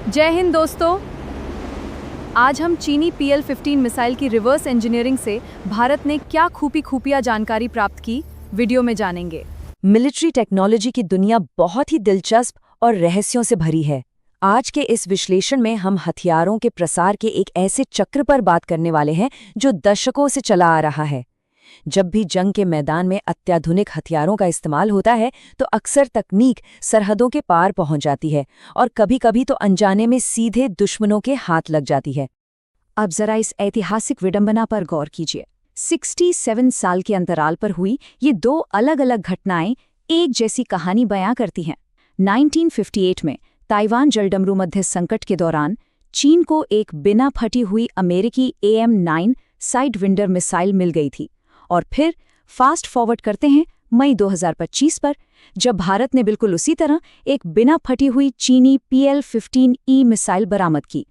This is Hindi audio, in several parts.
जय हिंद दोस्तों। आज हम चीनी PL-15 मिसाइल की रिवर्स इंजीनियरिंग से भारत ने क्या खुफिया जानकारी प्राप्त की, वीडियो में जानेंगे। मिलिट्री टेक्नोलॉजी की दुनिया बहुत ही दिलचस्प और रहस्यों से भरी है। आज के इस विश्लेषण में हम हथियारों के प्रसार के एक ऐसे चक्र पर बात करने वाले हैं जो दशकों से चला आ रहा है। जब भी जंग के मैदान में अत्याधुनिक हथियारों का इस्तेमाल होता है तो अक्सर तकनीक सरहदों के पार पहुंच जाती है और कभी-कभी तो अनजाने में सीधे दुश्मनों के हाथ लग जाती है। अब जरा इस ऐतिहासिक विडंबना पर गौर कीजिए। 67 साल के अंतराल पर हुई ये दो अलग-अलग घटनाएं एक जैसी कहानी बयां करती हैं। 1958 में ताइवान जलडमरू मध्य संकट के दौरान चीन को एक बिना फटी हुई अमेरिकी AM-9 साइड विंडर मिसाइल मिल गई थी। और फिर फास्ट फॉरवर्ड करते हैं मई 2025 पर, जब भारत ने बिल्कुल उसी तरह एक बिना फटी हुई चीनी PL-15E मिसाइल बरामद की।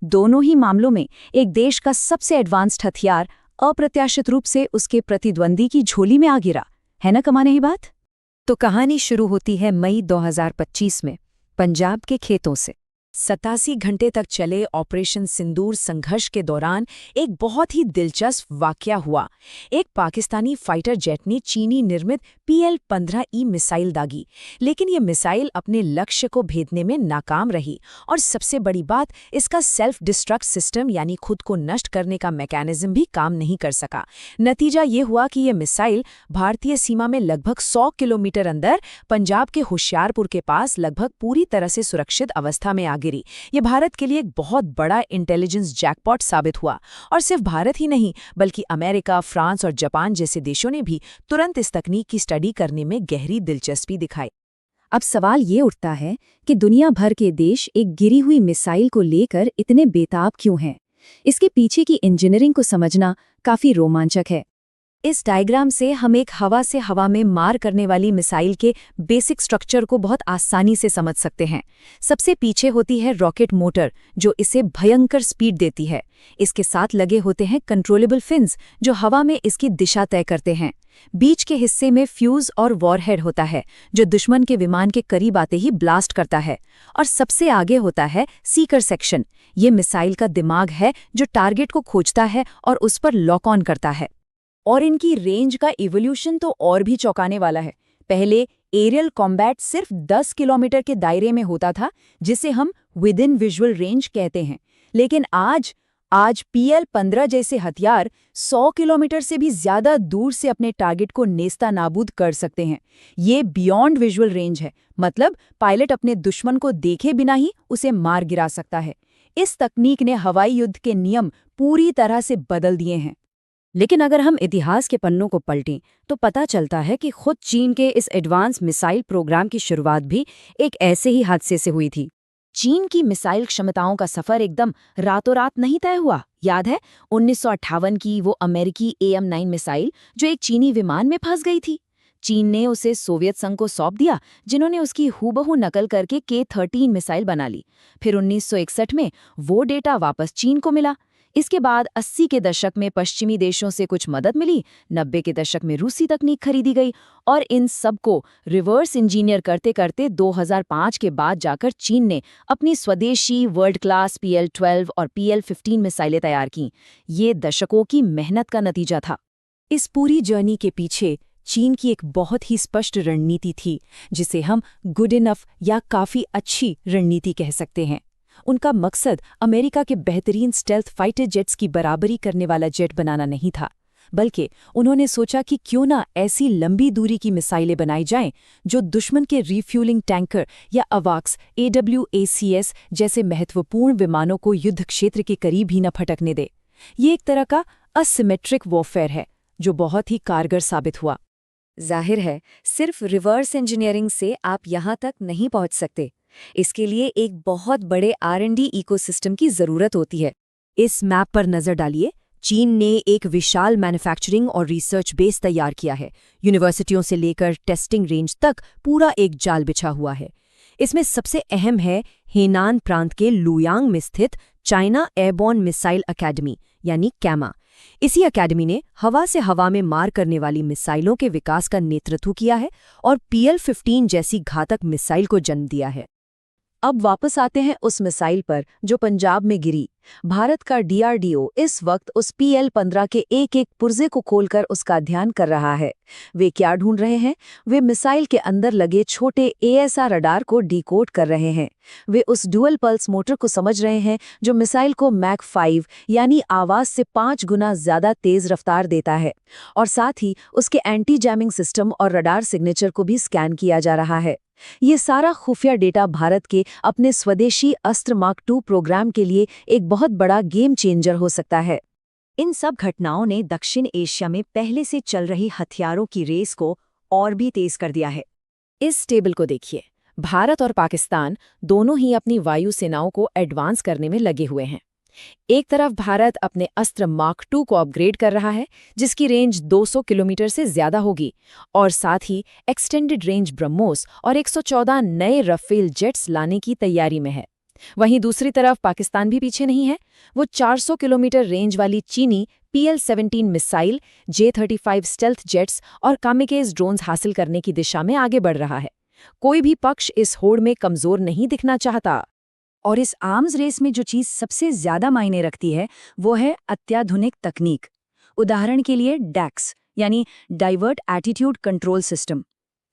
दोनों ही मामलों में एक देश का सबसे एडवांस्ड हथियार अप्रत्याशित रूप से उसके प्रतिद्वंदी की झोली में आ गिरा। है ना कमाने ही बात? तो कहानी शुरू होती है मई 2025 में पंजाब के खेतों से। 87 घंटे तक चले ऑपरेशन सिंदूर संघर्ष के दौरान एक बहुत ही दिलचस्प वाकया हुआ। एक पाकिस्तानी फाइटर जेट ने चीनी निर्मित PL-15E मिसाइल दागी, लेकिन ये मिसाइल अपने लक्ष्य को भेदने में नाकाम रही। और सबसे बड़ी बात, इसका सेल्फ डिस्ट्रक्ट सिस्टम यानी खुद को नष्ट करने का मैकेनिज्म भी काम नहीं कर सका। नतीजा ये हुआ कि ये मिसाइल भारतीय सीमा में लगभग 100 किलोमीटर अंदर पंजाब के होशियारपुर के पास लगभग पूरी तरह से सुरक्षित अवस्था में आ गई। ये भारत के लिए एक बहुत बड़ा इंटेलिजेंस जैकपॉट साबित हुआ। और सिर्फ भारत ही नहीं, बल्कि अमेरिका, फ्रांस और जापान जैसे देशों ने भी तुरंत इस तकनीक की स्टडी करने में गहरी दिलचस्पी दिखाई। अब सवाल ये उठता है कि दुनिया भर के देश एक गिरी हुई मिसाइल को लेकर इतने बेताब क्यों हैं? इसके पीछे की इंजीनियरिंग को समझना काफी रोमांचक है। इस डायग्राम से हम एक हवा से हवा में मार करने वाली मिसाइल के बेसिक स्ट्रक्चर को बहुत आसानी से समझ सकते हैं। सबसे पीछे होती है रॉकेट मोटर, जो इसे भयंकर स्पीड देती है। इसके साथ लगे होते हैं कंट्रोलेबल फिन्स, जो हवा में इसकी दिशा तय करते हैं। बीच के हिस्से में फ्यूज और वॉरहेड होता है, जो दुश्मन के विमान के करीब आते ही ब्लास्ट करता है। और सबसे आगे होता है सीकर सेक्शन। ये मिसाइल का दिमाग है, जो टारगेट को खोजता है और उस पर लॉक ऑन करता है। और इनकी रेंज का इवोल्यूशन तो और भी चौंकाने वाला है। पहले एरियल कॉम्बैट सिर्फ 10 किलोमीटर के दायरे में होता था, जिसे हम विद इन विजुअल रेंज कहते हैं। लेकिन आज PL-15 जैसे हथियार 100 किलोमीटर से भी ज्यादा दूर से अपने टारगेट को नेस्ता नाबूद कर सकते हैं। ये बियॉन्ड विजुअल रेंज है, मतलब पायलट अपने दुश्मन को देखे बिना ही उसे मार गिरा सकता है। इस तकनीक ने हवाई युद्ध के नियम पूरी तरह से बदल दिए हैं। लेकिन अगर हम इतिहास के पन्नों को पलटें तो पता चलता है कि खुद चीन के इस एडवांस मिसाइल प्रोग्राम की शुरुआत भी एक ऐसे ही हादसे से हुई थी। चीन की मिसाइल क्षमताओं का सफर एकदम रातों रात नहीं तय हुआ। याद है 1958 की वो अमेरिकी AM-9 मिसाइल जो एक चीनी विमान में फंस गई थी। चीन ने उसे सोवियत संघ को सौंप दिया, जिन्होंने उसकी हूबहू नकल करके K-13 मिसाइल बना ली। फिर 1961 में वो डेटा वापस चीन को मिला। इसके बाद 80 के दशक में पश्चिमी देशों से कुछ मदद मिली, 90 के दशक में रूसी तकनीक खरीदी गई, और इन सब को रिवर्स इंजीनियर करते करते 2005 के बाद जाकर चीन ने अपनी स्वदेशी वर्ल्ड क्लास PL-12 और PL-15 मिसाइलें तैयार की। ये दशकों की मेहनत का नतीजा था। इस पूरी जर्नी के पीछे चीन की एक बहुत ही स्पष्ट रणनीति थी, जिसे हम गुड इनफ या काफी अच्छी रणनीति कह सकते हैं। उनका मकसद अमेरिका के बेहतरीन स्टेल्थ फाइटर जेट्स की बराबरी करने वाला जेट बनाना नहीं था, बल्कि उन्होंने सोचा कि क्यों ना ऐसी लंबी दूरी की मिसाइलें बनाई जाएं जो दुश्मन के रिफ्यूलिंग टैंकर या अवाक्स AWACS जैसे महत्वपूर्ण विमानों को युद्ध क्षेत्र के करीब ही न फटकने दे। ये एक तरह का असिमेट्रिक वॉरफेयर है जो बहुत ही कारगर साबित हुआ। जाहिर है, सिर्फ रिवर्स इंजीनियरिंग से आप यहाँ तक नहीं पहुँच सकते। इसके लिए एक बहुत बड़े R&D इकोसिस्टम की जरूरत होती है। इस मैप पर नजर डालिए। चीन ने एक विशाल मैन्युफैक्चरिंग और रिसर्च बेस तैयार किया है। यूनिवर्सिटियों से लेकर टेस्टिंग रेंज तक पूरा एक जाल बिछा हुआ है। इसमें सबसे अहम है हेनान प्रांत के लुयांग में स्थित चाइना एयरबॉर्न मिसाइल अकेडमी यानी कैमा। इसी अकेडमी ने हवा से हवा में मार करने वाली मिसाइलों के विकास का नेतृत्व किया है और PL-15 जैसी घातक मिसाइल को जन्म दिया है। अब वापस आते हैं उस मिसाइल पर जो पंजाब में गिरी। भारत का डीआरडीओ इस वक्त उस PL-15 के एक एक पुर्जे को खोलकर उसका अध्ययन कर रहा है। वे क्या ढूंढ रहे हैं? वे मिसाइल के अंदर लगे छोटे AESA रडार को डिकोड कर रहे हैं। वे उस डुअल पल्स मोटर को समझ रहे हैं जो मिसाइल को मैक 5 यानी आवाज से 5 गुना ज्यादा तेज रफ्तार देता है, और साथ ही उसके एंटी जैमिंग सिस्टम और रडार सिग्नेचर को भी स्कैन किया जा रहा है। ये सारा खुफिया डेटा भारत के अपने स्वदेशी अस्त्र मार्क 2 प्रोग्राम के लिए एक बहुत बड़ा गेम चेंजर हो सकता है। इन सब घटनाओं ने दक्षिण एशिया में पहले से चल रही हथियारों की रेस को और भी तेज कर दिया है। इस टेबल को देखिए। भारत और पाकिस्तान दोनों ही अपनी वायु सेनाओं को एडवांस करने में लगे हुए हैं। एक तरफ भारत अपने अस्त्र मार्क 2 को अपग्रेड कर रहा है, जिसकी रेंज 200 किलोमीटर से ज्यादा होगी, और साथ ही एक्सटेंडेड रेंज ब्रह्मोस और 114 नए रफेल जेट्स लाने की तैयारी में है। वहीं दूसरी तरफ पाकिस्तान भी पीछे नहीं है। वो 400 किलोमीटर रेंज वाली चीनी PL-17 missile, J-35 stealth jets और कामिकेज ड्रोन्स हासिल करने की दिशा में आगे बढ़ रहा है। कोई भी पक्ष इस होड़ में कमजोर नहीं दिखना चाहता। और इस आर्म्स रेस में जो चीज सबसे ज्यादा मायने रखती है वो है अत्याधुनिक तकनीक। उदाहरण के लिए डैक्स यानी डाइवर्ट एटीट्यूड कंट्रोल सिस्टम।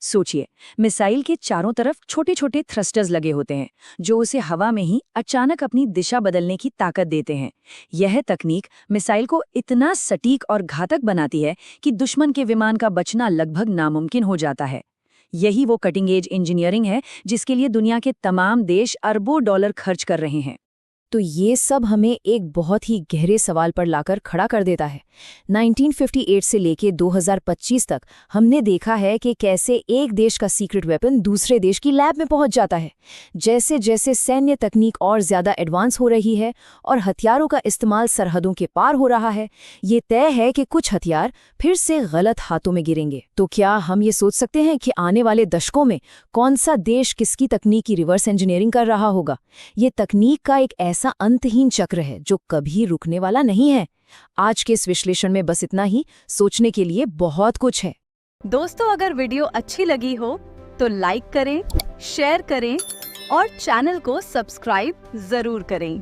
सोचिए, मिसाइल के चारों तरफ छोटे छोटे थ्रस्टर्स लगे होते हैं जो उसे हवा में ही अचानक अपनी दिशा बदलने की ताकत देते हैं। यह तकनीक मिसाइल को इतना सटीक और घातक बनाती है कि दुश्मन के विमान का बचना लगभग नामुमकिन हो जाता है। यही वो कटिंग एज इंजीनियरिंग है जिसके लिए दुनिया के तमाम देश अरबों डॉलर खर्च कर रहे हैं। तो ये सब हमें एक बहुत ही गहरे सवाल पर लाकर खड़ा कर देता है। 1958 से लेके 2025 तक हमने देखा है कि कैसे एक देश का सीक्रेट वेपन दूसरे देश की लैब में पहुंच जाता है। जैसे जैसे सैन्य तकनीक और ज्यादा एडवांस हो रही है और हथियारों का इस्तेमाल सरहदों के पार हो रहा है, ये तय है कि कुछ हथियार फिर से गलत हाथों में गिरेंगे। तो क्या हम ये सोच सकते हैं कि आने वाले दशकों में कौन सा देश किसकी तकनीक की रिवर्स इंजीनियरिंग कर रहा होगा? ये तकनीक का एक ऐसा अंतहीन चक्र है जो कभी रुकने वाला नहीं है। आज के इस विश्लेषण में बस इतना ही। सोचने के लिए बहुत कुछ है। दोस्तों, अगर वीडियो अच्छी लगी हो तो लाइक करें, शेयर करें और चैनल को सब्सक्राइब जरूर करें।